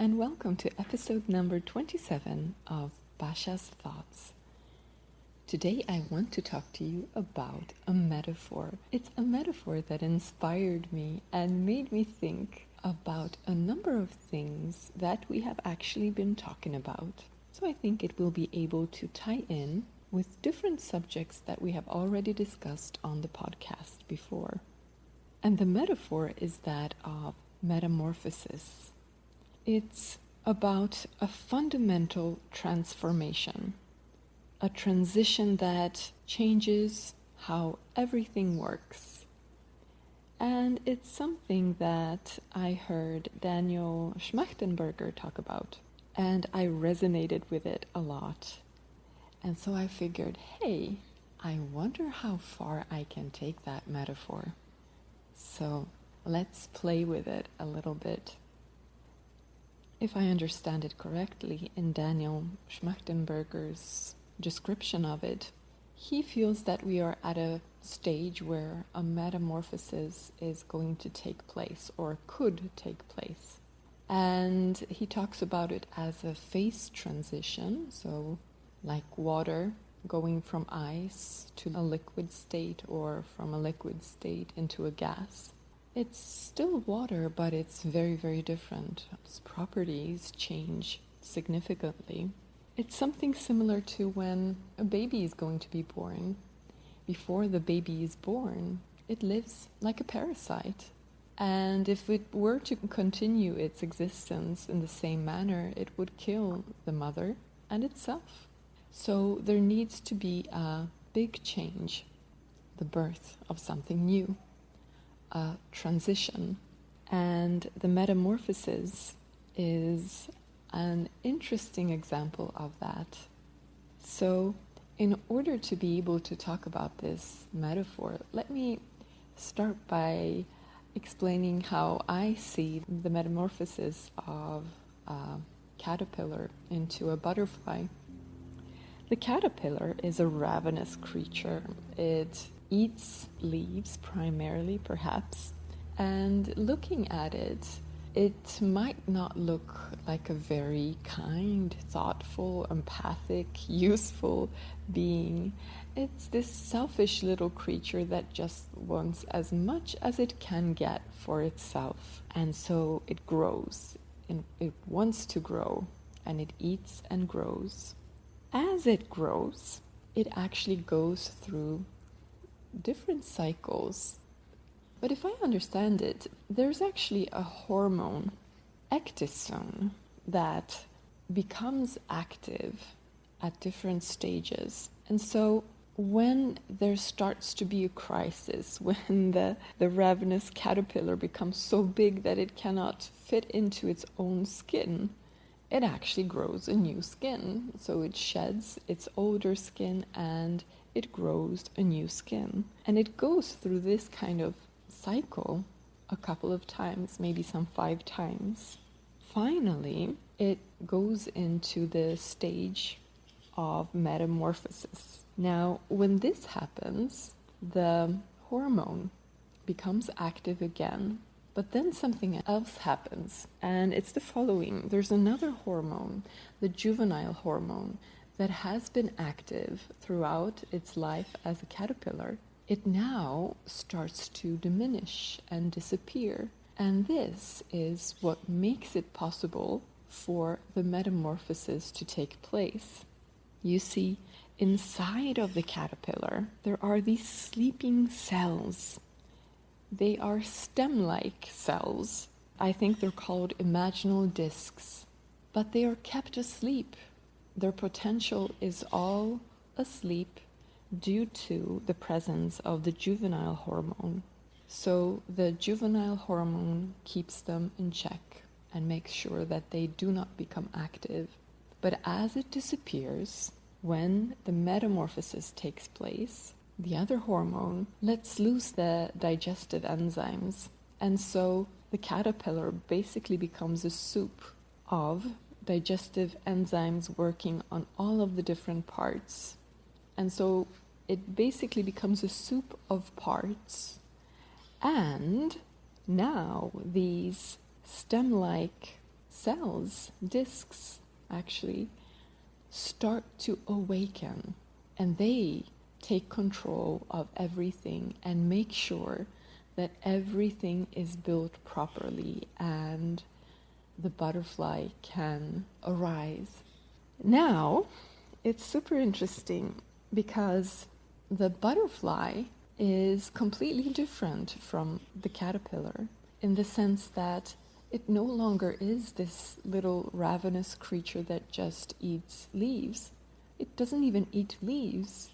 and welcome to episode number 27 of Basha's Thoughts. Today I want to talk to you about a metaphor. It's a metaphor that inspired me and made me think about a number of things that we have actually been talking about. So I think it will be able to tie in with different subjects that we have already discussed on the podcast before. And the metaphor is that of metamorphosis. It's about a fundamental transformation, a transition that changes how everything works. And it's something that I heard Daniel Schmachtenberger talk about, and I resonated with it a lot. And so I figured, hey, I wonder how far I can take that metaphor. So let's play with it a little bit. If I understand it correctly, in Daniel Schmachtenberger's description of it, he feels that we are at a stage where a metamorphosis is going to take place or could take place. And he talks about it as a phase transition, so like water going from ice to a liquid state or from a liquid state into a gas. It's still water, but it's very, very different. Its properties change significantly. It's something similar to when a baby is going to be born. Before the baby is born, it lives like a parasite. And if it were to continue its existence in the same manner, it would kill the mother and itself. So there needs to be a big change, the birth of something new. A transition, and the metamorphosis is an interesting example of that. So in order to be able to talk about this metaphor, let me start by explaining how I see the metamorphosis of a caterpillar into a butterfly. The caterpillar is a ravenous creature. It eats leaves primarily, perhaps, and looking at it, it might not look like a very kind, thoughtful, empathic, useful being. It's this selfish little creature that just wants as much as it can get for itself, and so it grows, and it wants to grow, and it eats and grows. As it grows, it actually goes through different cycles. But if I understand it, there's actually a hormone, ecdysone, that becomes active at different stages. And so when there starts to be a crisis, when the ravenous caterpillar becomes so big that it cannot fit into its own skin, it actually grows a new skin. So it sheds its older skin and it grows a new skin. And it goes through this kind of cycle a couple of times, maybe some 5 times. Finally, it goes into the stage of metamorphosis. Now, when this happens, the hormone becomes active again, but then something else happens, and it's the following. There's another hormone, the juvenile hormone, that has been active throughout its life as a caterpillar. It now starts to diminish and disappear. And this is what makes it possible for the metamorphosis to take place. You see, inside of the caterpillar, there are these sleeping cells. They are stem-like cells. I think they're called imaginal discs, but they are kept asleep. Their potential is all asleep due to the presence of the juvenile hormone. So the juvenile hormone keeps them in check and makes sure that they do not become active. But as it disappears, when the metamorphosis takes place, the other hormone lets loose the digestive enzymes. And so the caterpillar basically becomes a soup of digestive enzymes working on all of the different parts. And so it basically becomes a soup of parts. And now these stem-like cells, discs actually, start to awaken, and they take control of everything and make sure that everything is built properly and the butterfly can arise. Now, it's super interesting because the butterfly is completely different from the caterpillar in the sense that it no longer is this little ravenous creature that just eats leaves. It doesn't even eat leaves.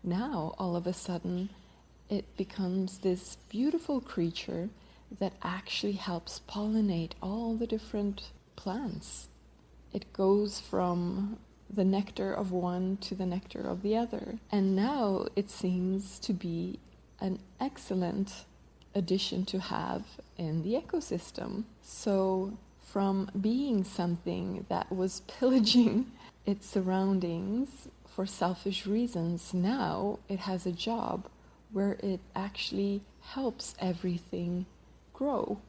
Now, all of a sudden, it becomes this beautiful creature that actually helps pollinate all the different plants. It goes from the nectar of one to the nectar of the other. And now it seems to be an excellent addition to have in the ecosystem. So from being something that was pillaging its surroundings for selfish reasons, now it has a job where it actually helps everything grow.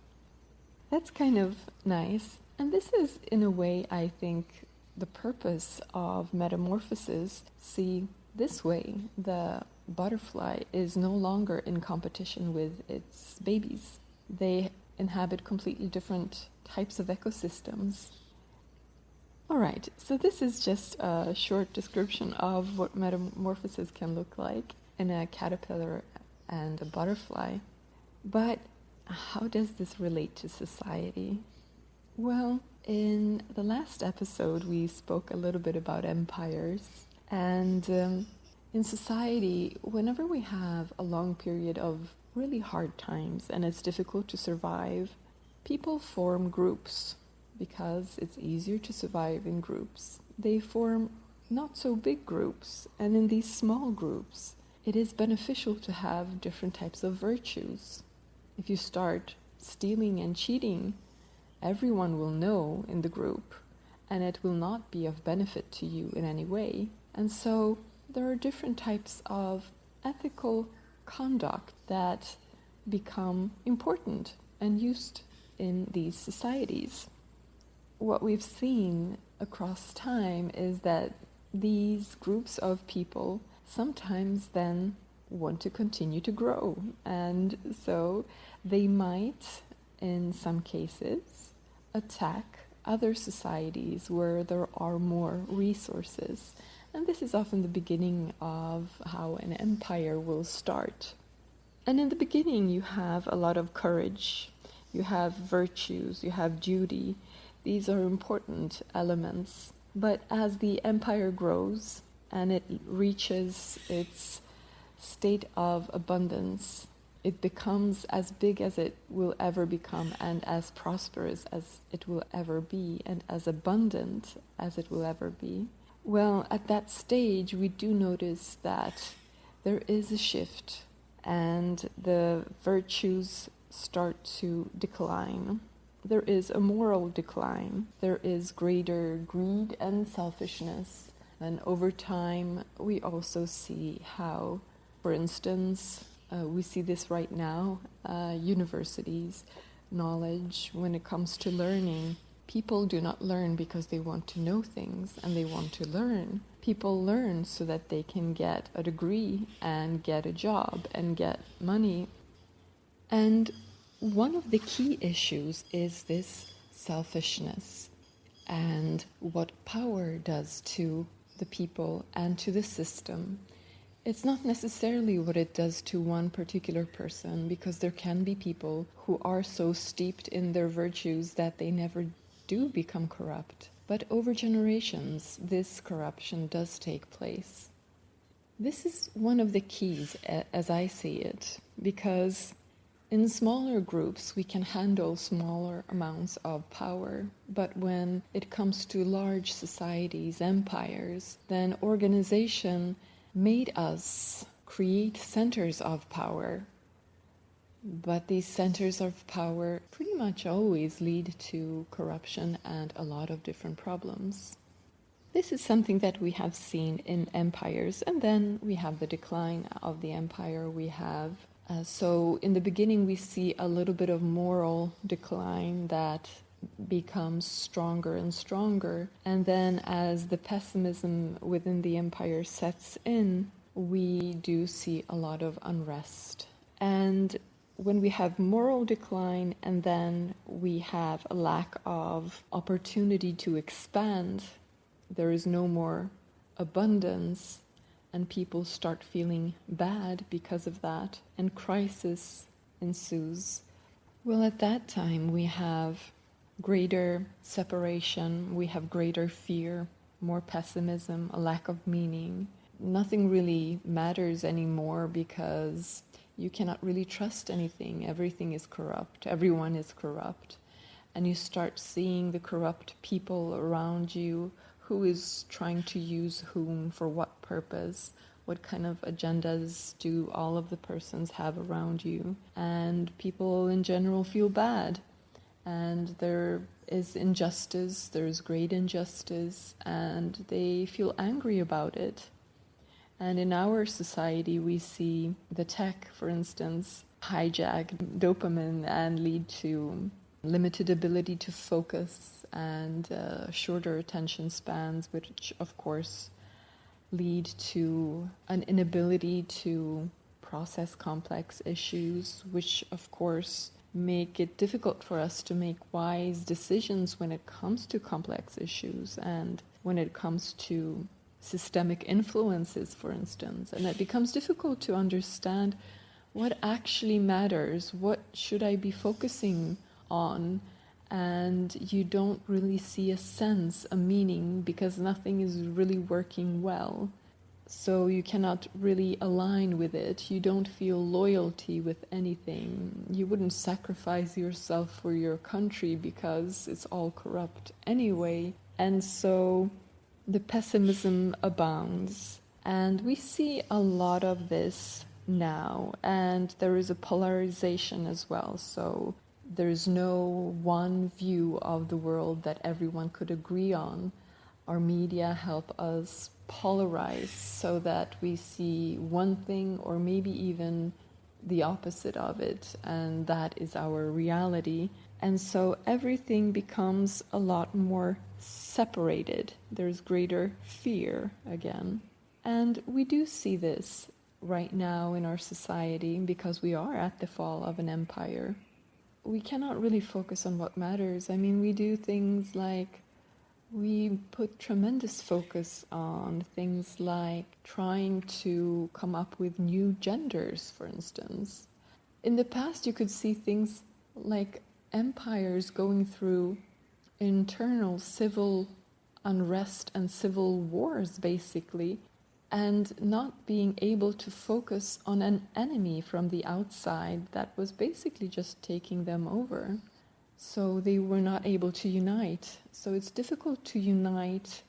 That's kind of nice. And this is, in a way, I think, the purpose of metamorphosis. See, this way, the butterfly is no longer in competition with its babies. They inhabit completely different types of ecosystems. All right, so this is just a short description of what metamorphosis can look like in a caterpillar and a butterfly. But how does this relate to society? Well, in the last episode, we spoke a little bit about empires. And in society, whenever we have a long period of really hard times and it's difficult to survive, people form groups because it's easier to survive in groups. They form not so big groups, and in these small groups, it is beneficial to have different types of virtues. If you start stealing and cheating, everyone will know in the group, and it will not be of benefit to you in any way. And so there are different types of ethical conduct that become important and used in these societies. What we've seen across time is that these groups of people sometimes then want to continue to grow, and so they might, in some cases, attack other societies where there are more resources. And this is often the beginning of how an empire will start. And in the beginning, you have a lot of courage, you have virtues, you have duty. These are important elements. But as the empire grows and it reaches its state of abundance, it becomes as big as it will ever become, and as prosperous as it will ever be, and as abundant as it will ever be. Well, at that stage, we do notice that there is a shift, and the virtues start to decline. There is a moral decline. There is greater greed and selfishness. And over time, we also see how, for instance, we see this right now, universities, knowledge, when it comes to learning. People do not learn because they want to know things and they want to learn. People learn so that they can get a degree and get a job and get money. And one of the key issues is this selfishness and what power does to the people and to the system. It's not necessarily what it does to one particular person, because there can be people who are so steeped in their virtues that they never do become corrupt. But over generations, this corruption does take place. This is one of the keys, as I see it, because in smaller groups, we can handle smaller amounts of power, but when it comes to large societies, empires, then organization made us create centers of power. But these centers of power pretty much always lead to corruption and a lot of different problems. This is something that we have seen in empires, and then we have the decline of the empire. We have so in the beginning we see a little bit of moral decline, that becomes stronger and stronger. And then as the pessimism within the empire sets in, we do see a lot of unrest. And when we have moral decline and then we have a lack of opportunity to expand, there is no more abundance, and people start feeling bad because of that, and crisis ensues. Well, at that time we have greater separation, we have greater fear, more pessimism, a lack of meaning. Nothing really matters anymore because you cannot really trust anything. Everything is corrupt. Everyone is corrupt. And you start seeing the corrupt people around you, who is trying to use whom for what purpose, what kind of agendas do all of the persons have around you. And people in general feel bad. And there is injustice, there's great injustice, and they feel angry about it. And in our society, we see the tech, for instance, hijack dopamine and lead to limited ability to focus and shorter attention spans, which of course lead to an inability to process complex issues, which of course make it difficult for us to make wise decisions when it comes to complex issues and when it comes to systemic influences, for instance. And it becomes difficult to understand what actually matters, what should I be focusing on, and you don't really see a sense, a meaning, because nothing is really working well. So you cannot really align with it. You don't feel loyalty with anything. You wouldn't sacrifice yourself for your country because it's all corrupt anyway. And so the pessimism abounds. And we see a lot of this now. And there is a polarization as well. So there's no one view of the world that everyone could agree on. Our media help us polarize so that we see one thing or maybe even the opposite of it, and that is our reality. And so everything becomes a lot more separated. There's greater fear again. And we do see this right now in our society because we are at the fall of an empire. We cannot really focus on what matters. I mean, we do things like we put tremendous focus on things like trying to come up with new genders, for instance. In the past, you could see things like empires going through internal civil unrest and civil wars, basically, and not being able to focus on an enemy from the outside that was basically just taking them over. So they were not able to unite. So it's difficult to unite.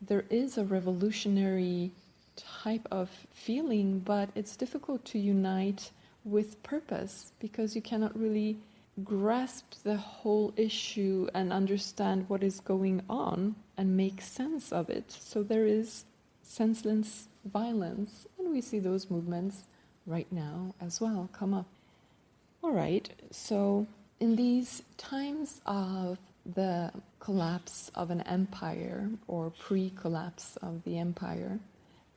There is a revolutionary type of feeling, but it's difficult to unite with purpose because you cannot really grasp the whole issue and understand what is going on and make sense of it. So there is senseless violence, and we see those movements right now as well come up. All right, so in these times of the collapse of an empire or pre-collapse of the empire,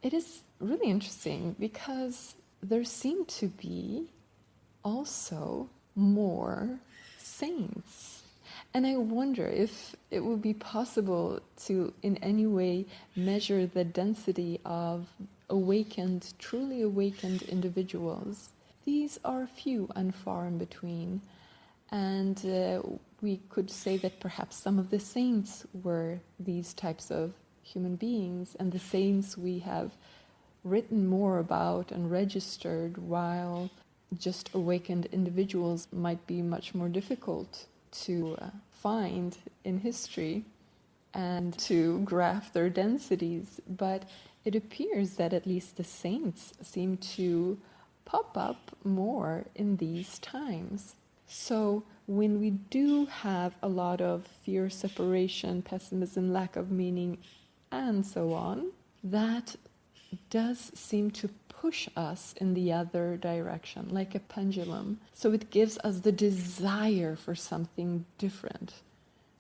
it is really interesting because there seem to be also more saints. And I wonder if it would be possible to in any way measure the density of awakened, truly awakened individuals. These are few and far in between. And we could say that perhaps some of the saints were these types of human beings, and the saints we have written more about and registered, while just awakened individuals might be much more difficult to find in history and to graph their densities. But it appears that at least the saints seem to pop up more in these times. So when we do have a lot of fear, separation, pessimism, lack of meaning, and so on, that does seem to push us in the other direction, like a pendulum. So it gives us the desire for something different.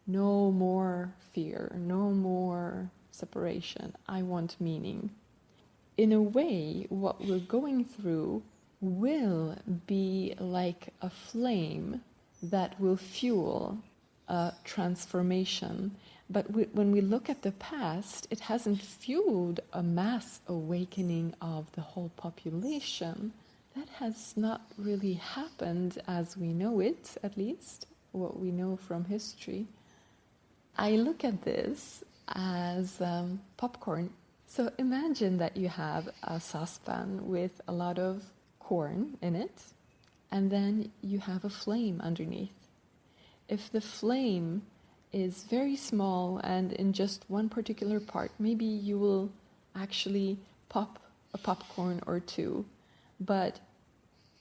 No more fear, no more separation. I want meaning. In a way, what we're going through will be like a flame that will fuel a transformation. But when we look at the past, it hasn't fueled a mass awakening of the whole population. That has not really happened as we know it, at least, what we know from history. I look at this as popcorn. So imagine that you have a saucepan with a lot of corn in it, and then you have a flame underneath. If the flame is very small and in just one particular part, maybe you will actually pop a popcorn or two, but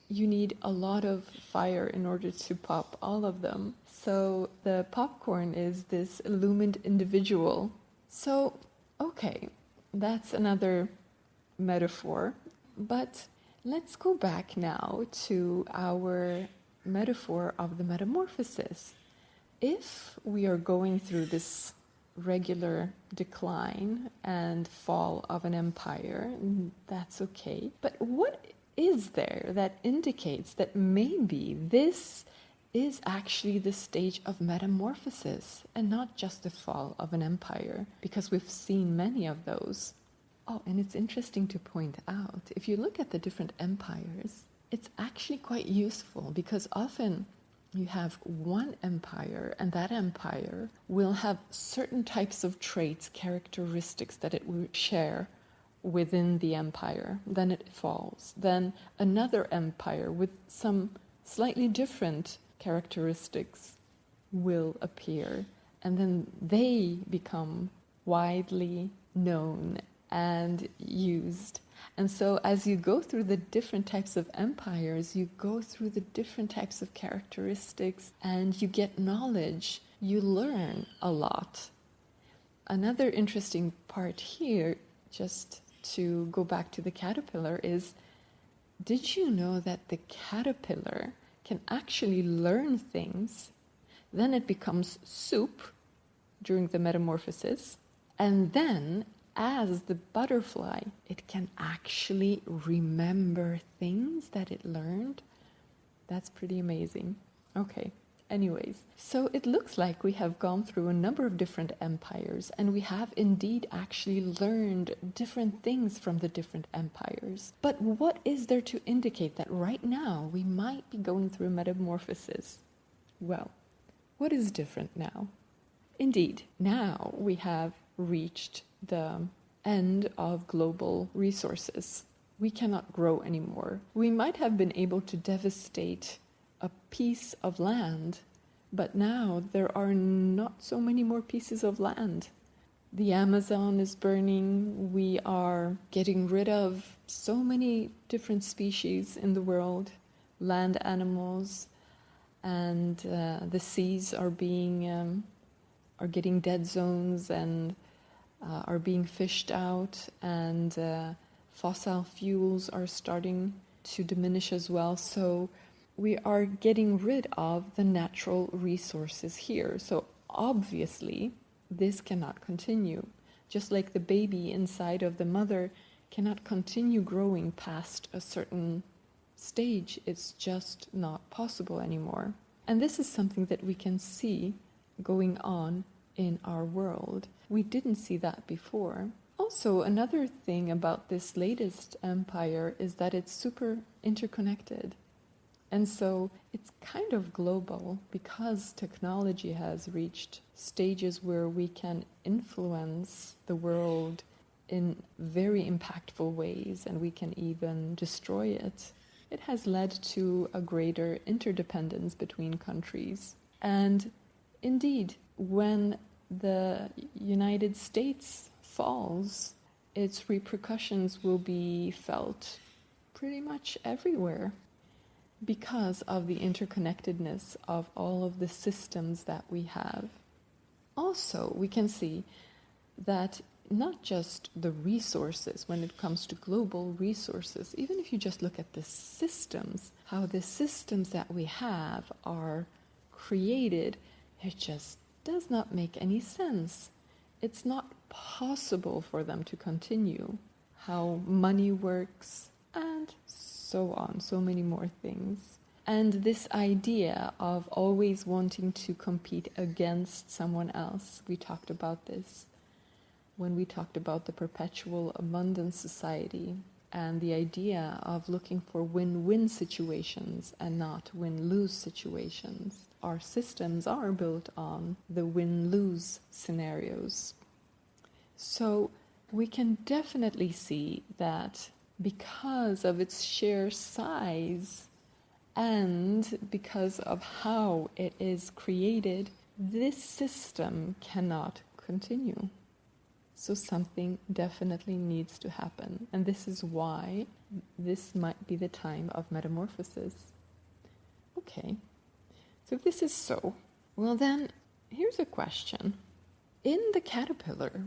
you need a lot of fire in order to pop all of them. So the popcorn is this illumined individual. So, okay, that's another metaphor. But let's go back now to our metaphor of the metamorphosis. If we are going through this regular decline and fall of an empire, that's okay. But what is there that indicates that maybe this is actually the stage of metamorphosis and not just the fall of an empire? Because we've seen many of those. Oh, and it's interesting to point out, if you look at the different empires, it's actually quite useful because often you have one empire and that empire will have certain types of traits, characteristics that it will share within the empire. Then it falls. Then another empire with some slightly different characteristics will appear. And then they become widely known and used. And so as you go through the different types of empires, you go through the different types of characteristics and you get knowledge. You learn a lot. Another interesting part here, just to go back to the caterpillar, is, did you know that the caterpillar can actually learn things? Then it becomes soup during the metamorphosis, and then as the butterfly, it can actually remember things that it learned. That's pretty amazing. Okay. Anyways, so it looks like we have gone through a number of different empires, and we have indeed actually learned different things from the different empires. But what is there to indicate that right now we might be going through a metamorphosis? Well, what is different now? Indeed, now we have reached the end of global resources. We cannot grow anymore. We might have been able to devastate a piece of land, but now there are not so many more pieces of land. The Amazon is burning. We are getting rid of so many different species in the world, land animals, and the seas are getting dead zones and are being fished out, and fossil fuels are starting to diminish as well. So we are getting rid of the natural resources here. So obviously, this cannot continue. Just like the baby inside of the mother cannot continue growing past a certain stage, it's just not possible anymore. And this is something that we can see going on in our world. We didn't see that before. Also, another thing about this latest empire is that it's super interconnected. And so it's kind of global because technology has reached stages where we can influence the world in very impactful ways, and we can even destroy it. It has led to a greater interdependence between countries. And indeed, when the United States falls, its repercussions will be felt pretty much everywhere, because of the interconnectedness of all of the systems that we have. Also, we can see that not just the resources, when it comes to global resources, even if you just look at the systems, how the systems that we have are created, they're just does not make any sense. It's not possible for them to continue. How money works, and so on, so many more things. And this idea of always wanting to compete against someone else, we talked about this when we talked about the perpetual abundance society and the idea of looking for win-win situations and not win-lose situations. Our systems are built on the win-lose scenarios. So we can definitely see that because of its sheer size and because of how it is created, this system cannot continue. So something definitely needs to happen. And this is why this might be the time of metamorphosis. Okay, so if this is so, well then, here's a question. In the caterpillar,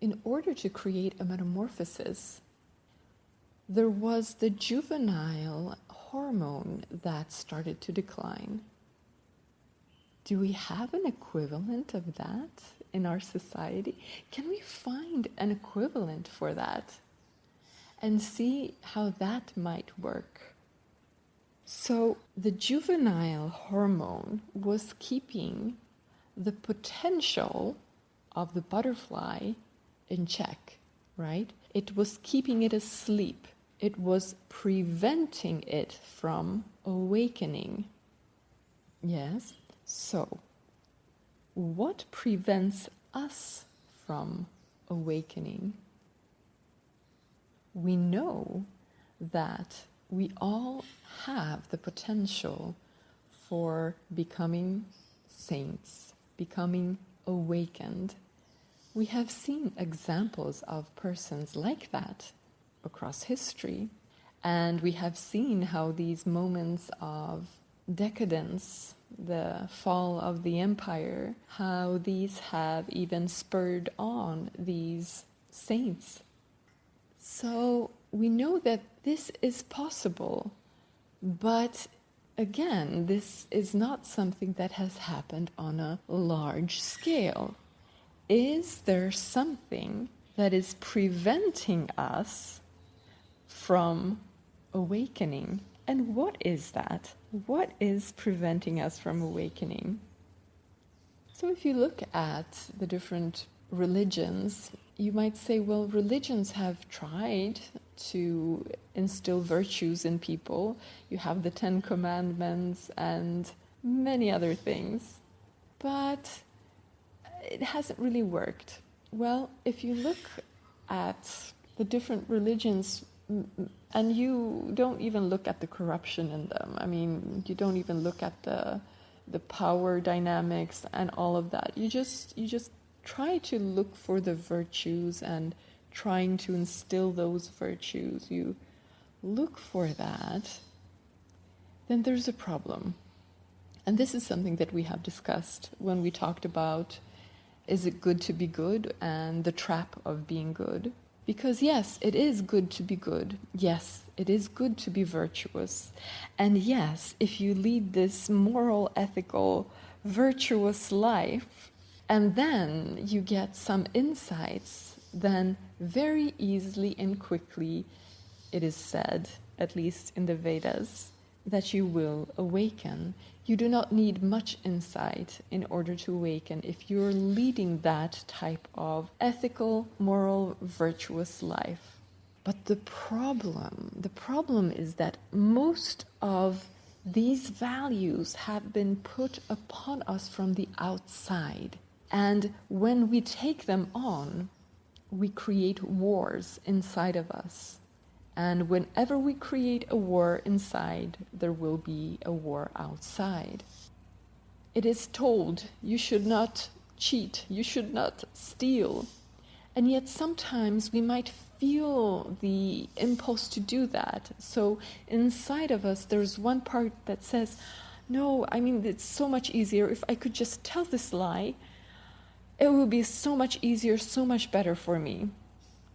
in order to create a metamorphosis, there was the juvenile hormone that started to decline. Do we have an equivalent of that in our society? Can we find an equivalent for that and see how that might work? So the juvenile hormone was keeping the potential of the butterfly in check, right? It was keeping it asleep. It was preventing it from awakening. Yes? So, what prevents us from awakening? We know that we all have the potential for becoming saints, becoming awakened. We have seen examples of persons like that across history, and we have seen how these moments of decadence, the fall of the empire, how these have even spurred on these saints. So we know that this is possible, but again, this is not something that has happened on a large scale. Is there something that is preventing us from awakening? And what is that? What is preventing us from awakening? So if you look at the different religions, you might say, well, religions have tried to instill virtues in people. You have the 10 Commandments and many other things. But it hasn't really worked. Well, if you look at the different religions, and you don't even look at the corruption in them. I mean, you don't even look at the power dynamics and all of that. You just try to look for the virtues and trying to instill those virtues. You look for that, then there's a problem. And this is something that we have discussed when we talked about, is it good to be good and the trap of being good? Because yes, it is good to be good. Yes, it is good to be virtuous. And yes, if you lead this moral, ethical, virtuous life, and then you get some insights, then very easily and quickly it is said, at least in the Vedas, that you will awaken. You do not need much insight in order to awaken if you're leading that type of ethical, moral, virtuous life. But the problem is that most of these values have been put upon us from the outside. And when we take them on, we create wars inside of us. And whenever we create a war inside, there will be a war outside. It is told you should not cheat, you should not steal. And yet sometimes we might feel the impulse to do that. So inside of us, there's one part that says, no, I mean, it's so much easier. If I could just tell this lie, it would be so much easier, so much better for me.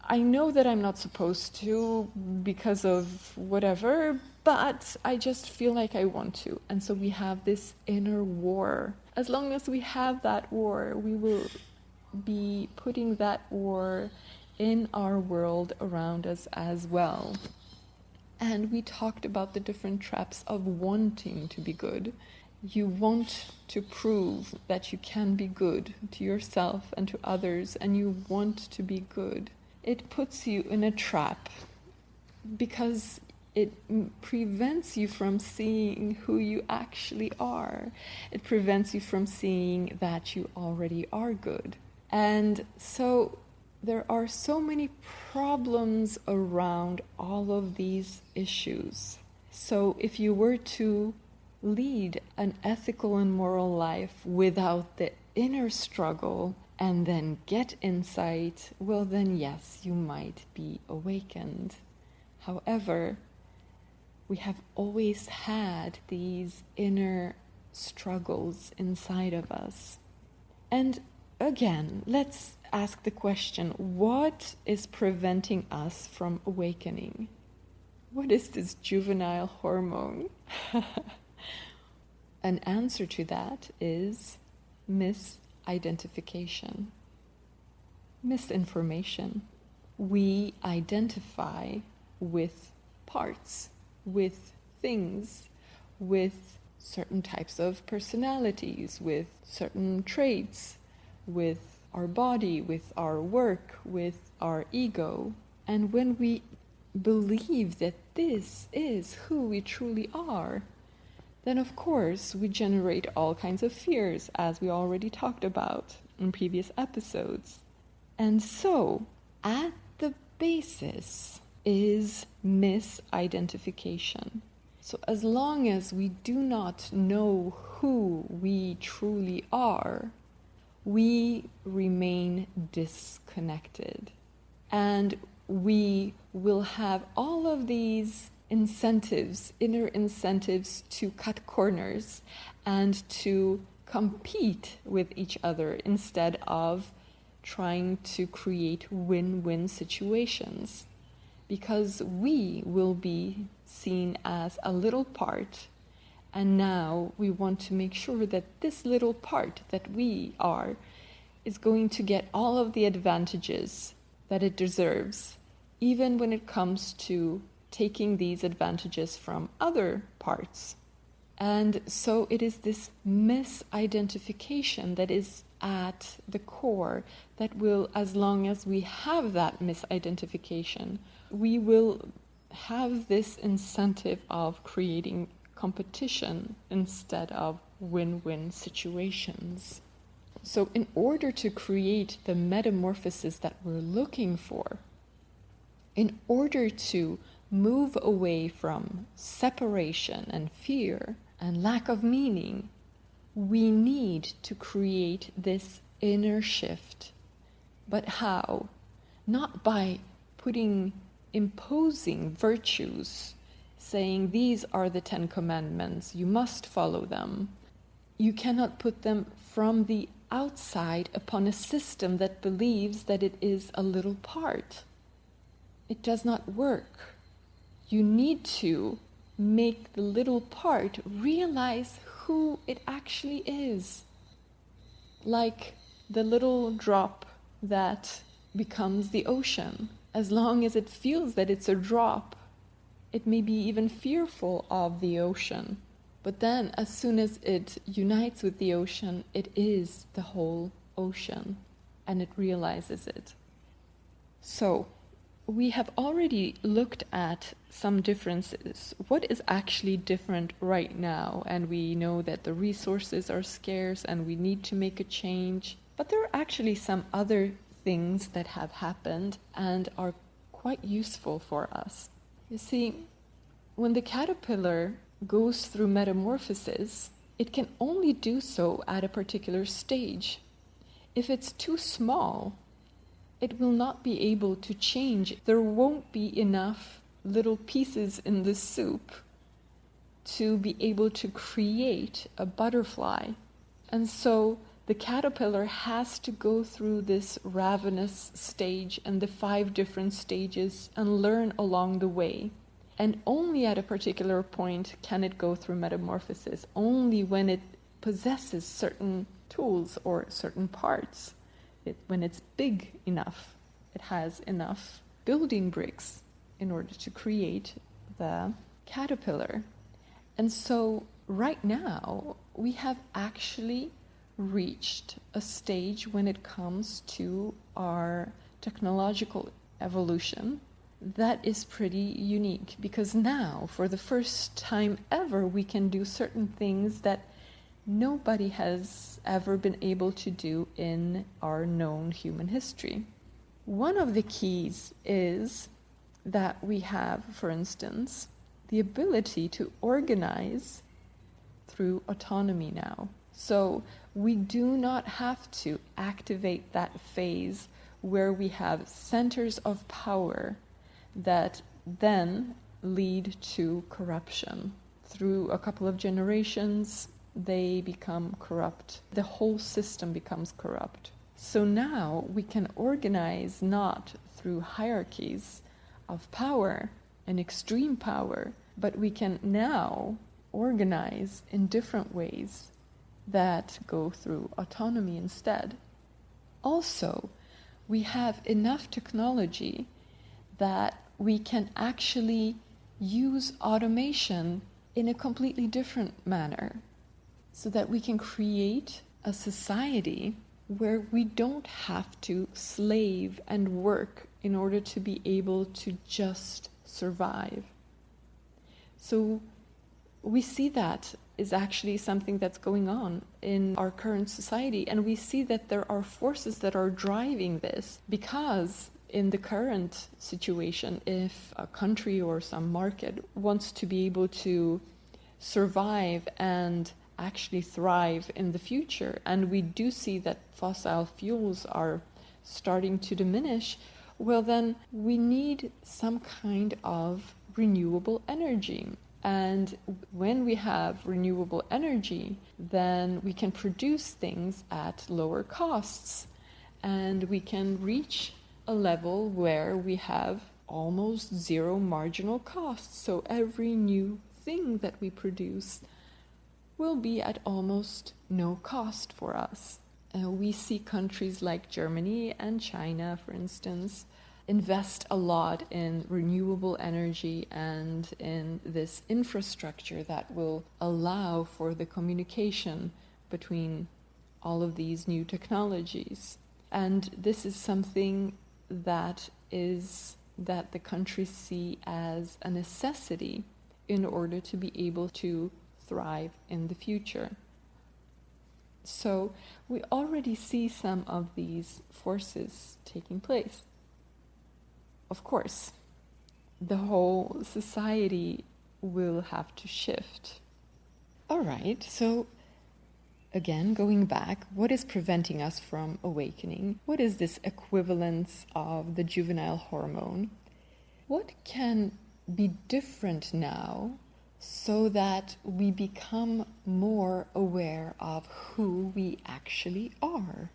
I know that I'm not supposed to because of whatever, but I just feel like I want to. And so we have this inner war. as long as we have that war, we will be putting that war in our world around us as well. And we talked about the different traps of wanting to be good. You want to prove that you can be good to yourself and to others, and you want to be good. It puts you in a trap because it prevents you from seeing who you actually are. It prevents you from seeing that you already are good. And so there are so many problems around all of these issues. So if you were to lead an ethical and moral life without the inner struggle and then get insight, well then yes, you might be awakened. However, we have always had these inner struggles inside of us. And again, let's ask the question, what is preventing us from awakening? What is this juvenile hormone? An answer to that is misidentification, misinformation. We identify with parts, with things, with certain types of personalities, with certain traits, with our body, with our work, with our ego. And when we believe that this is who we truly are, then of course we generate all kinds of fears, as we already talked about in previous episodes. And so, at the basis is misidentification. So as long as we do not know who we truly are, we remain disconnected. And we will have all of these incentives, inner incentives to cut corners and to compete with each other instead of trying to create win-win situations. Because we will be seen as a little part, and now we want to make sure that this little part that we are is going to get all of the advantages that it deserves, even when it comes to taking these advantages from other parts. And so it is this misidentification that is at the core that will, as long as we have that misidentification, we will have this incentive of creating competition instead of win-win situations. So in order to create the metamorphosis that we're looking for, in order to move away from separation and fear and lack of meaning, we need to create this inner shift. But how? Not by imposing virtues, saying these are the 10 commandments, you must follow them. You cannot put them from the outside upon a system that believes that it is a little part. It does not work. You need to make the little part realize who it actually is. Like the little drop that becomes the ocean. As long as it feels that it's a drop, it may be even fearful of the ocean. But then as soon as it unites with the ocean, it is the whole ocean, and it realizes it. So, we have already looked at some differences. What is actually different right now? And we know that the resources are scarce and we need to make a change. But there are actually some other things that have happened and are quite useful for us. You see, when the caterpillar goes through metamorphosis, it can only do so at a particular stage. If it's too small, it will not be able to change. There won't be enough little pieces in the soup to be able to create a butterfly. And so the caterpillar has to go through this ravenous stage and the 5 different stages and learn along the way. And only at a particular point can it go through metamorphosis. Only when it possesses certain tools or certain parts. When it's big enough, it has enough building bricks in order to create the caterpillar. And so right now, we have actually reached a stage when it comes to our technological evolution that is pretty unique, because now, for the first time ever, we can do certain things that nobody has ever been able to do in our known human history. One of the keys is that we have, for instance, the ability to organize through autonomy now. So we do not have to activate that phase where we have centers of power that then lead to corruption. Through a couple of generations, they become corrupt. The whole system becomes corrupt. So now we can organize not through hierarchies of power and extreme power, but we can now organize in different ways that go through autonomy instead. Also, we have enough technology that we can actually use automation in a completely different manner, so that we can create a society where we don't have to slave and work in order to be able to just survive. So we see that is actually something that's going on in our current society, and we see that there are forces that are driving this, because in the current situation, if a country or some market wants to be able to survive and actually thrive in the future, and we do see that fossil fuels are starting to diminish, well then we need some kind of renewable energy. And when we have renewable energy, then we can produce things at lower costs, and we can reach a level where we have almost zero marginal costs. So every new thing that we produce will be at almost no cost for us. We see countries like Germany and China, for instance, invest a lot in renewable energy and in this infrastructure that will allow for the communication between all of these new technologies. And this is something that the countries see as a necessity in order to be able to thrive in the future. So we already see some of these forces taking place. Of course, the whole society will have to shift. All right, so again, going back, what is preventing us from awakening? What is this equivalence of the juvenile hormone? What can be different now so that we become more aware of who we actually are?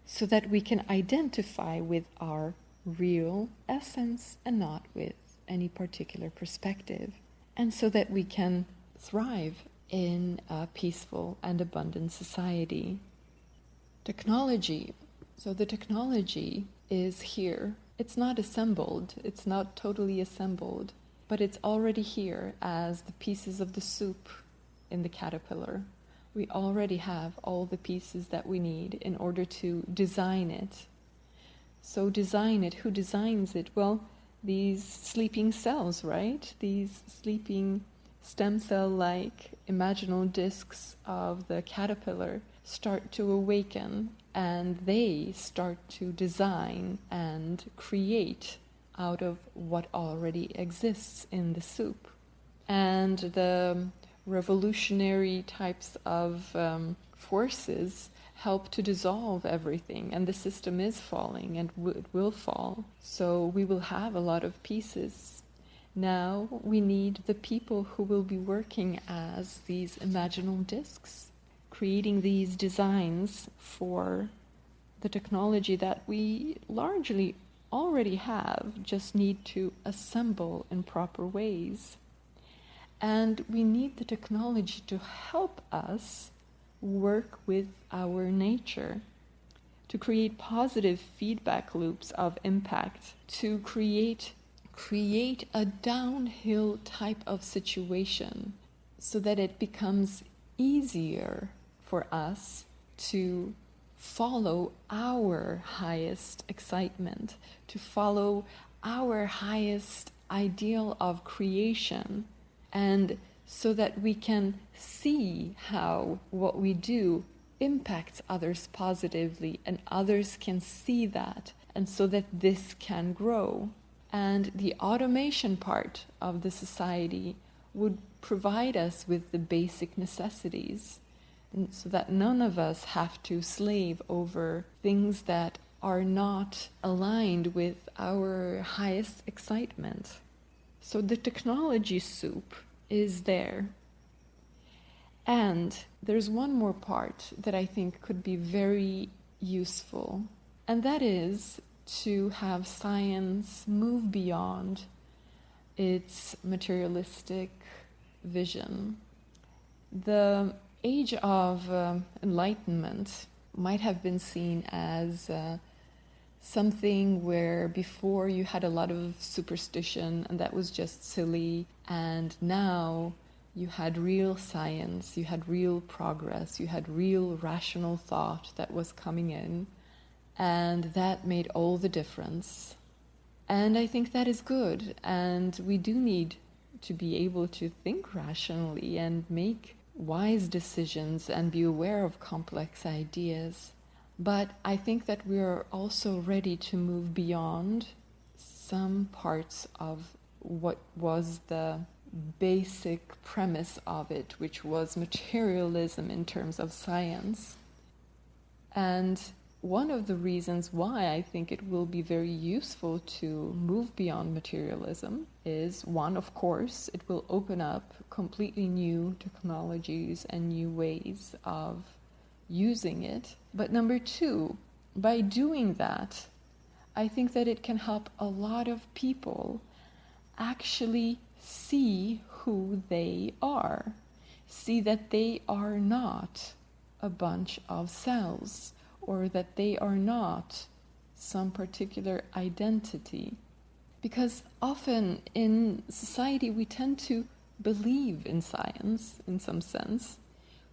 So that we can identify with our real essence and not with any particular perspective. And so that we can thrive in a peaceful and abundant society. Technology. So the technology is here. It's not assembled. It's not totally assembled, but it's already here as the pieces of the soup in the caterpillar. We already have all the pieces that we need in order to design it. So design it. Who designs it? Well, these sleeping cells, right? These sleeping stem cell-like imaginal discs of the caterpillar start to awaken, and they start to design and create out of what already exists in the soup. And the revolutionary types of forces help to dissolve everything, and the system is falling, and it will fall. So we will have a lot of pieces. Now we need the people who will be working as these imaginal discs, creating these designs for the technology that we largely already have, just need to assemble in proper ways. And we need the technology to help us work with our nature, to create positive feedback loops of impact, to create a downhill type of situation so that it becomes easier for us to follow our highest excitement, to follow our highest ideal of creation, and so that we can see how what we do impacts others positively and others can see that, and so that this can grow. And the automation part of the society would provide us with the basic necessities, so that none of us have to slave over things that are not aligned with our highest excitement. So the technology soup is there. And there's one more part that I think could be very useful, and that is to have science move beyond its materialistic vision. The age of enlightenment might have been seen as something where before you had a lot of superstition and that was just silly, and now you had real science, you had real progress, you had real rational thought that was coming in, and that made all the difference. And I think that is good, and we do need to be able to think rationally and make wise decisions and be aware of complex ideas. But I think that we are also ready to move beyond some parts of what was the basic premise of it, which was materialism in terms of science. And one of the reasons why I think it will be very useful to move beyond materialism is, one, of course, it will open up completely new technologies and new ways of using it. But number two, by doing that, I think that it can help a lot of people actually see who they are, see that they are not a bunch of cells, or that they are not some particular identity. Because often in society we tend to believe in science in some sense.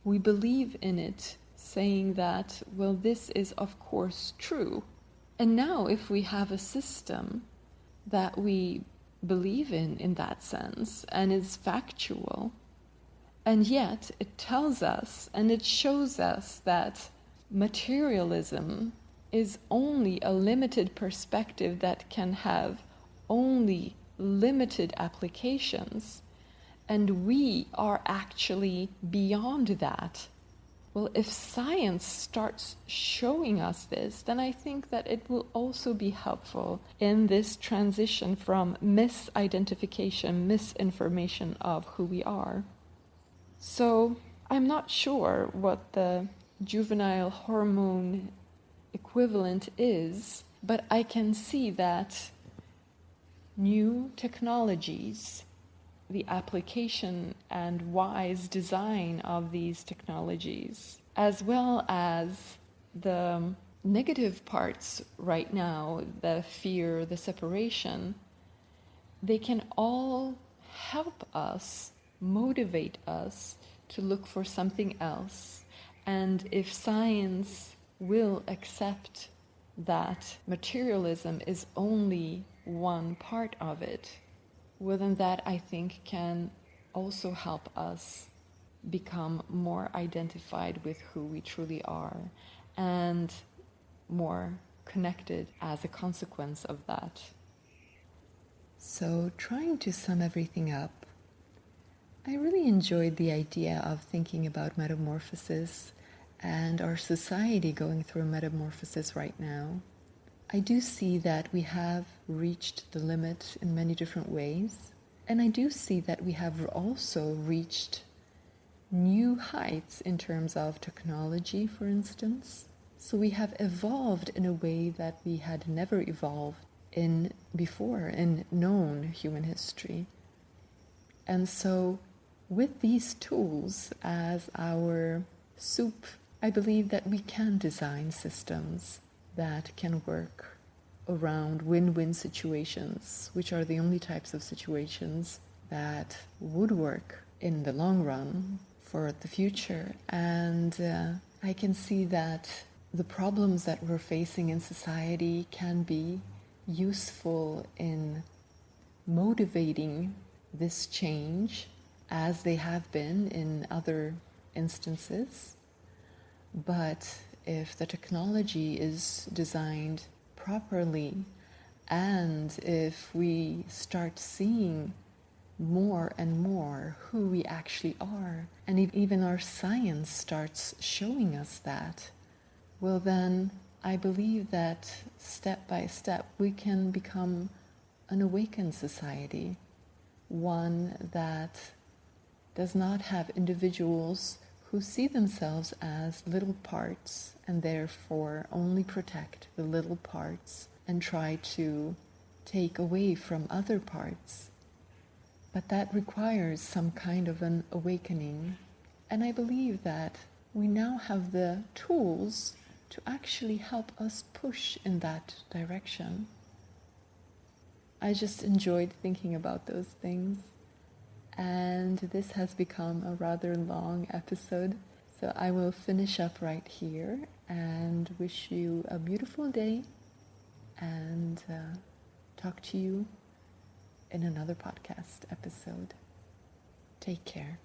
We believe in it, saying that, well, this is of course true. And now if we have a system that we believe in that sense, and is factual, and yet it tells us and it shows us that materialism is only a limited perspective that can have only limited applications, and we are actually beyond that. Well, if science starts showing us this, then I think that it will also be helpful in this transition from misidentification, misinformation of who we are. So I'm not sure what the juvenile hormone equivalent is, but I can see that new technologies, the application and wise design of these technologies, as well as the negative parts right now, the fear, the separation, they can all help us, motivate us to look for something else. And if science will accept that materialism is only one part of it, well, then that, I think, can also help us become more identified with who we truly are and more connected as a consequence of that. So, trying to sum everything up, I really enjoyed the idea of thinking about metamorphosis and our society going through a metamorphosis right now. I do see that we have reached the limit in many different ways, and I do see that we have also reached new heights in terms of technology, for instance. So we have evolved in a way that we had never evolved in before in known human history. And so with these tools as our soup. I believe that we can design systems that can work around win-win situations, which are the only types of situations that would work in the long run for the future. And I can see that the problems that we're facing in society can be useful in motivating this change, as they have been in other instances. But if the technology is designed properly, and if we start seeing more and more who we actually are, and even our science starts showing us that, well then I believe that step by step we can become an awakened society, one that does not have individuals who see themselves as little parts and therefore only protect the little parts and try to take away from other parts. But that requires some kind of an awakening. And I believe that we now have the tools to actually help us push in that direction. I just enjoyed thinking about those things. And this has become a rather long episode. So I will finish up right here and wish you a beautiful day, and talk to you in another podcast episode. Take care.